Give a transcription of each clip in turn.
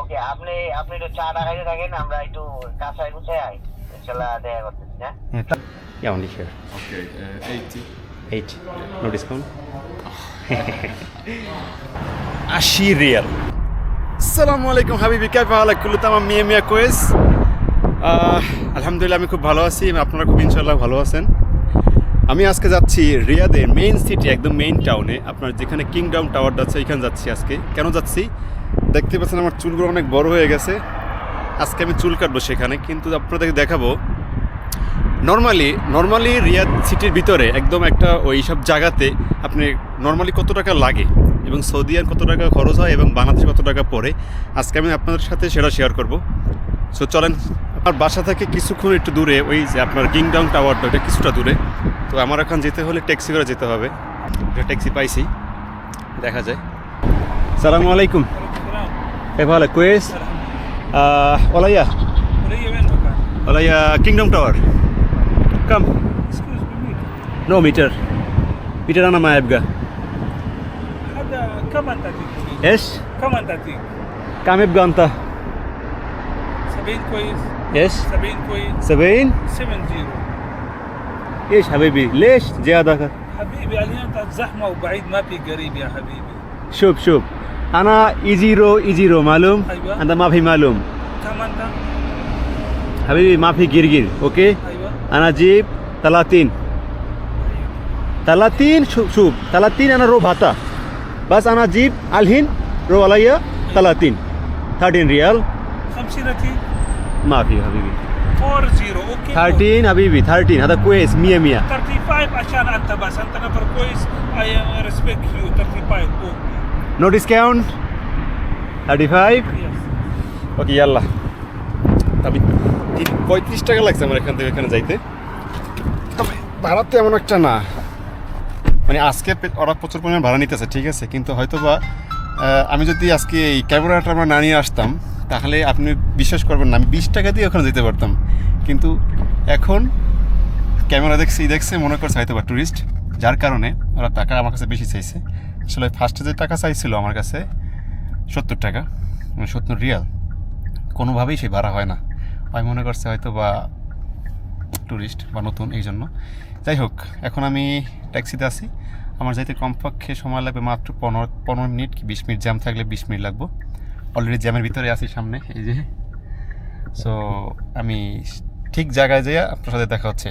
ওকে, আপনি আপনি একটু চা খাইতে থাকেন, আমরা একটু কাঁচায় গুছাই আই, ইনশাল্লাহ দেখা করতেছি। হ্যাঁ, Yeah, only here. Okay, 80. 8. No discount? 80 Real. আসসালামু আলাইকুম হাবিবি, কেমন হালাক কুল্লু তামাম মিয়া মিয়া কোয়েস। আলহামদুলিল্লাহ আমি খুব ভালো আছি, আপনারা খুব ইনশাআল্লাহ ভালো আছেন। আমি আজকে যাচ্ছি রিয়াদের মেইন সিটি, একদম মেইন টাউনে, আপনার যেখানে কিংডম টাওয়ারটা আছে এখানে যাচ্ছি আজকে। কেন যাচ্ছি দেখতে পাচ্ছেন, আমার চুলগুলো অনেক বড় হয়ে গেছে। আজকে আমি চুল কাটবো সেখানে, কিন্তু আপনাদেরকে দেখাবো নর্মালি রিয়াদ সিটির ভিতরে একদম একটা ওই সব জায়গাতে আপনি নর্মালি কত টাকা লাগে এবং সৌদিয়ান কত টাকা খরচ হয় এবং বাংলাদেশে কত টাকা পড়ে, আজকে আমি আপনাদের সাথে সেটা শেয়ার করব। সো চলেন, আমার বাসা থেকে কিছুক্ষণ একটু দূরে, ওই যে আপনার কিংডম টাওয়ারটা ওটা কিছুটা দূরে। তো আমার এখন যেতে হলে ট্যাক্সি করে যেতে হবে। একটা ট্যাক্সি পাইছি, দেখা যায়। সালামু আলাইকুম। এ ভালো Quess ওলাইয়া ওলাইয়া kingdom tower كم؟ نو متر أنا ما يبقى. هذا كم أنت تجيب؟ إيش؟ كم أنت تجيب؟ كم يبقى أنت؟ 70 كويس؟ إيش؟ 70 كويس؟ 70؟ 70. إيش حبيبي؟ ليش زيادة؟ حبيبي اليوم زحمة وبعيد، ما في قريب يا حبيبي. شوف أنا يجيرو معلوم؟ أيوة. أنت ما في معلوم. كم أنت؟ حبيبي ما في قرقير، أوكي؟ أيوة. أنا أجيب 30. شوف 30 أنا رو بهاتا، بس أنا أجيب الحين رو عليا 13 ريال. 50 رتيب؟ ما في حبيبي. 40 أوكي. 13 حبيبي 13 هذا كويس 100. 35 عشان أنت بس أنت نفر كويس. I respect you. 35 أوكي. No discount. 35. Yes. ওকে ইয়াল্লা। আমি 35 টাকা লাগছে আমার এখান থেকে এখানে যাইতে। তবে ভাড়া তো এমন একটা না, মানে আজকে ওরা প্রচুর পরিমাণে ভাড়া নিতেছে, ঠিক আছে, কিন্তু হয়তো বা আমি যদি আজকে এই ক্যামেরাটা আমরা না নিয়ে আসতাম তাহলে আপনি বিশ্বাস করবেন না, আমি 20 টাকা দিয়ে ওখানে যেতে পারতাম। কিন্তু এখন ক্যামেরা দেখছে মনে করছে হয়তো বা ট্যুরিস্ট, যার কারণে ওরা টাকা আমার কাছে বেশি চাইছে। আসলে ফার্স্টে যে টাকা চাইছিল আমার কাছে 70 টাকা, 70 রিয়াল, কোনোভাবেই সেই ভাড়া হয় না। আমি মনে করছে হয়তো বা ট্যুরিস্ট বা নতুন, এই জন্য। যাই হোক, এখন আমি ট্যাক্সিতে আছি, আমার যাইতে কমপক্ষে সময় লাগবে মাত্র 15 মিনিট কি 20 মিনিট, জ্যাম থাকলে 20 মিনিট লাগবে। অলরেডি জ্যামের ভিতরে আছি সামনে, এই যে। সো আমি ঠিক জায়গায় যেয়ে আপনার সাথে দেখা হচ্ছে।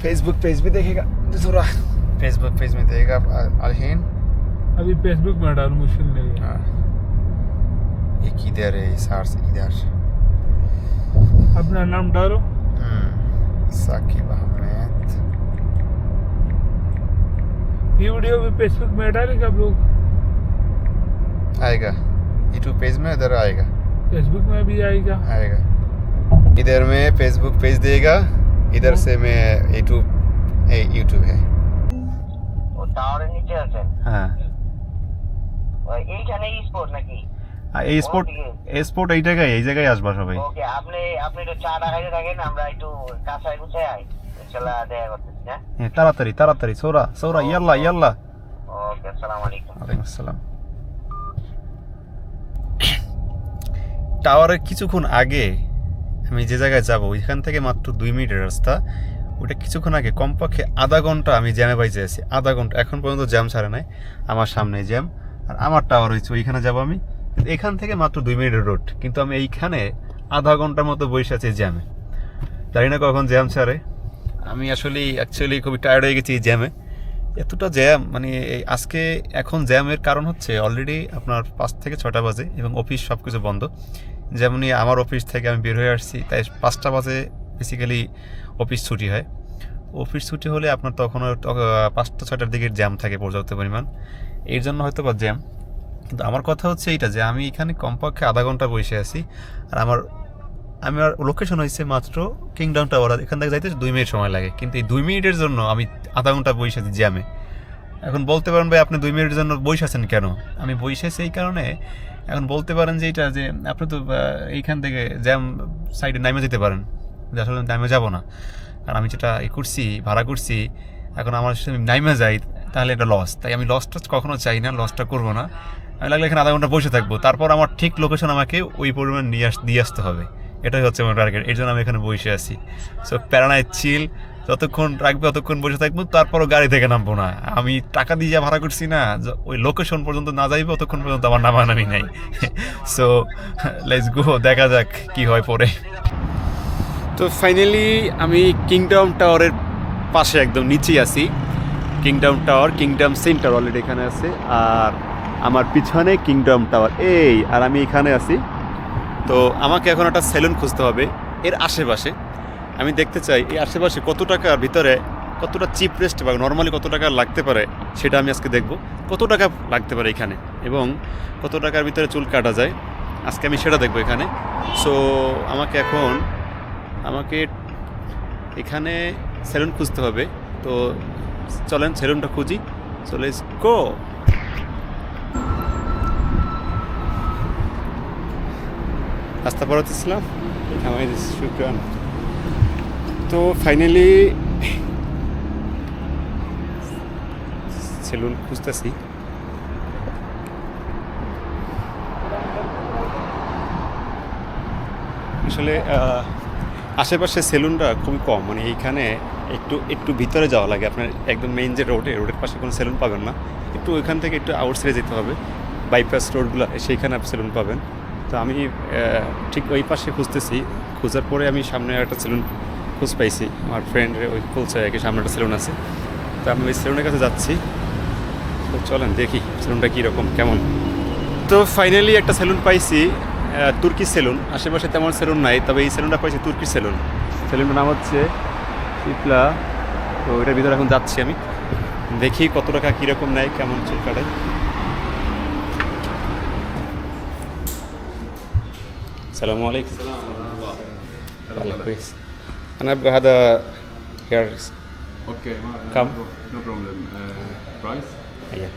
फेसबुक पेज भी देखेगा थोड़ा, फेसबुक पेज में देखेगा अलहीन। अभी फेसबुक में डाल, मुश्किल नहीं है। ये किधर है, सार से इधर। अपना नाम डालो। साकिब अहमद। ये वीडियो भी फेसबुक में डालेगा आप लोग? आएगा यूट्यूब पेज में, इधर आएगा, फेसबुक में भी आएगा। इधर में फेसबुक पेज देगा, इधर से मैं यूट्यूब है। ও টাওয়ারের নিচে আছেন? হ্যাঁ, এইখানে স্পোর্ট নাকি? এই স্পোর্ট এই জায়গায় আসবা সবাই। ওকে, আপনি একটু চা খাইতে থাকেন, আমরা একটু কাঁচায় গুছাই আই, ইনশাল্লাহ দেখা করতেছি। হ্যাঁ, তাড়াতাড়ি সৌরা ইয়াল্লা। ওকে, আসসালামু আলাইকুম। ওয়ালাইকুম আসসালাম। টাওয়ারের কিছুক্ষণ আগে আমি যে জায়গায় যাব ওইখান থেকে মাত্র 2 মিনিটের রাস্তা। ওটা কিছুক্ষণ আগে কমপক্ষে আধা ঘন্টা আমি জ্যামে বাইচে আছি, আধা ঘন্টা। এখন পর্যন্ত জ্যাম ছাড়ে নাই, আমার সামনে জ্যাম, আর আমার টাওয়ার হয়েছে ওইখানে যাব আমি। কিন্তু এখান থেকে মাত্র 2 মিনিটের রোড, কিন্তু আমি এইখানে আধা ঘন্টার মতো বসে আছি জ্যামে। জানি না কখন জ্যাম ছাড়ে। আমি অ্যাকচুয়ালি খুবই টায়ার্ড হয়ে গেছি এই জ্যামে, এতটা জ্যাম। মানে আজকে এখন জ্যামের কারণ হচ্ছে অলরেডি আপনার 5 থেকে 6টা বাজে এবং অফিস সব কিছু বন্ধ। যেমনই আমার অফিস থেকে আমি বের হয়ে আসছি, তাই 5টা বাজে বেসিক্যালি অফিস ছুটি হয়। অফিস ছুটি হলে আপনার তখন 5টা 6টার দিকে জ্যাম থাকে পর্যাপ্ত পরিমাণ, এর জন্য হয়তো বা জ্যাম। কিন্তু আমার কথা হচ্ছে এইটা যে আমি এখানে কমপক্ষে আধা ঘন্টা বসে আছি, আর আমার আমার লোকেশন হয়েছে মাত্র কিংডম টাওয়ার, এখান থেকে যাইতে 2 মিনিট সময় লাগে, কিন্তু এই 2 মিনিটের জন্য আমি আধা ঘন্টা বসে আছি জ্যামে। এখন বলতে পারেন ভাই আপনি 2 মিনিটের জন্য বসে আছেন কেন? আমি বসেছি এই কারণে, এখন বলতে পারেন যে এটা যে আপনি তো এইখান থেকে জ্যাম সাইডে নামে যেতে পারেন, যে আসলে নামে যাবো না, কারণ আমি যেটা করছি ভাড়া করছি, এখন আমার সাথে আমি নামে যাই তাহলে এটা লস, তাই আমি লসটা কখনো চাই না, লসটা করবো না। আমি লাগলে এখানে আধা ঘন্টা বসে থাকবো, তারপর আমার ঠিক লোকেশন আমাকে ওই পরিমাণ দিয়ে আসতে হবে, এটাই হচ্ছে আমার টার্গেট। এর জন্য আমি এখানে বসে আছি। সো প্যারানায় চিল, যতক্ষণ রাখবে ততক্ষণ বসে থাকবো, তারপরও গাড়ি থেকে নামবো না। আমি টাকা দিয়ে যা ভাড়া করছি না, ওই লোকেশন পর্যন্ত না যাইবে ততক্ষণ পর্যন্ত আমার নামানামি নাই। সো লেটস গো, দেখা যাক কি হয় পরে। তো ফাইনালি আমি কিংডম টাওয়ারের পাশে একদম নিচেই আছি। Kingdom tower, kingdom centre already এখানে আছে, আর আমার পিছনে কিংডম টাওয়ার এই, আর আমি এখানে আছি। তো আমাকে এখন একটা সেলুন খুঁজতে হবে এর আশেপাশে। আমি দেখতে চাই এই আশেপাশে কত টাকার ভিতরে কতটা চিপ রেস্ট বা নর্মালি কত টাকা লাগতে পারে, সেটা আমি আজকে দেখব। কত টাকা লাগতে পারে এখানে এবং কত টাকার ভিতরে চুল কাটা যায়, আজকে আমি সেটা দেখবো এখানে। সো আমাকে এখানে সেলুন খুঁজতে হবে। তো চলেন সেলুনটা খুঁজি। So let's go. রাস্তা পার হতেছিলাম, শুক্রান। তো ফাইনালি সেলুন খুঁজতেছি। আসলে আশেপাশে সেলুনটা খুবই কম, মানে এইখানে একটু ভিতরে যাওয়া লাগে। আপনার একদম মেইন যে রোডের পাশে কোনো সেলুন পাবেন না, একটু ওইখান থেকে একটু আউটসাইডে যেতে হবে, বাইপাস রোডগুলো, সেইখানে আপনি সেলুন পাবেন। তো আমি ঠিক ওই পাশে খুঁজতেছি, খোঁজার পরে আমি সামনে একটা সেলুন খোঁজ পাইছি। আমার ফ্রেন্ডের ওই বলছে কি সামনে একটা সেলুন আছে, তো আমি ওই সেলুনের কাছে যাচ্ছি। তো চলেন দেখি সেলুনটা কীরকম কেমন। তো ফাইনালি একটা সেলুন পাইছি, তুর্কি সেলুন। আশেপাশে তেমন সেলুন নাই, তবে এই সেলুনটা পাইছি তুর্কি সেলুন। সেলুনটার নাম হচ্ছে শিপলা। তো এটার ভিতরে এখন যাচ্ছি আমি, দেখি কত টাকা কীরকম নেয়, কেমন চুল কাটায়। السلام عليكم. الله كويس. أنا أبغى هذا هير. Okay, Come. no problem. Price? Yeah.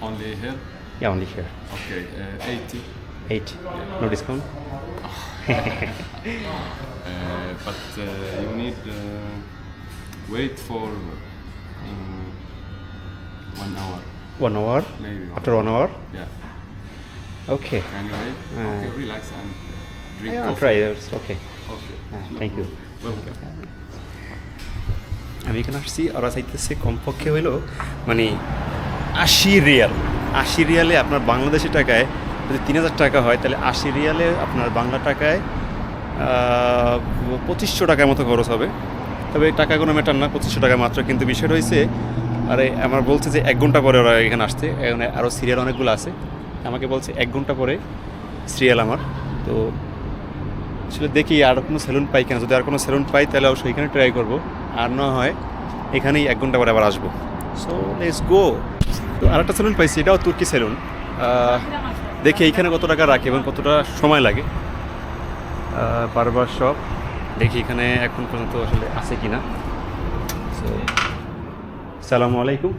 Only here? Yeah, only here. Okay, 80. 8. No discount? But you need wait for 1 hour. 1 hour? Maybe. After 1 hour? Yeah. Okay. Can you wait? Okay, relax and drink Yeah, I'll coffee. try. It's okay. Okay. Thank you. Welcome. আমি এখানে আসছি, ওরা চাইতেছে কমপক্ষে হইলো মানে 80 Real. 80 রিয়ালে আপনার বাংলাদেশি টাকায় যদি 3000 টাকা হয়, তাহলে 80 রিয়ালে আপনার বাংলা টাকায় 2500 টাকার মতো খরচ হবে। তবে এই টাকা কোনো ম্যাটার না, 2500 টাকা মাত্র। কিন্তু বিষয়টা হয়েছে, আরে আমার বলছে যে 1 ঘন্টা পরে ওরা এখানে আসতে, এখানে আরও সিরিয়াল অনেকগুলো আছে। আমাকে বলছে 1 ঘন্টা পরে সিরিয়াল আমার। তো আসলে দেখি আর কোনো সেলুন পাই কিনা, যদি আর কোনো সেলুন পাই তাহলে অবশ্যই এখানে ট্রাই করবো, আর না হয় এখানেই 1 ঘন্টা পরে আবার আসবো। So let's go. তো আরেকটা সেলুন পাইছি, এটাও তুর্কি সেলুন। দেখি এইখানে কত টাকা রাখে এবং কতটা সময় লাগে। বারবার শপ, দেখি এখানে এখন পর্যন্ত আসলে আছে কি না। সো আসসালামু আলাইকুম।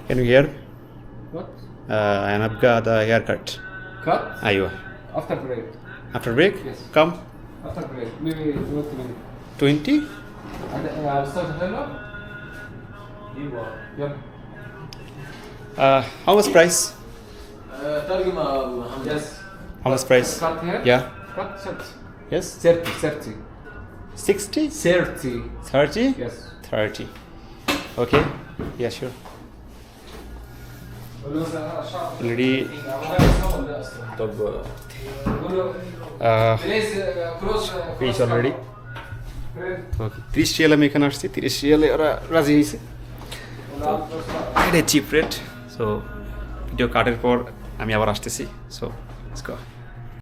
Can you hear? What? أنا أبغى the haircut. Cut? أيوة. After break. After break? Yes. Come. After break. Maybe 20 minutes. 20? And start hello? Yep. How much price? ترجمة أبو محمد. Yes. How much price? Cut here? Yeah. Cut 30. Yes. 30. 60? 30. 30? Yes. 30. Okay. Yeah, sure. Already. طب Please cross. Fish already. Okay. 30 রিয়ালে আমি এখানে আসছি, 30 রিয়ালে ওরা রাজি হয়েছে। এটা chip rate. So video কাটের পর আমি আবার আসতেছি। So let's go.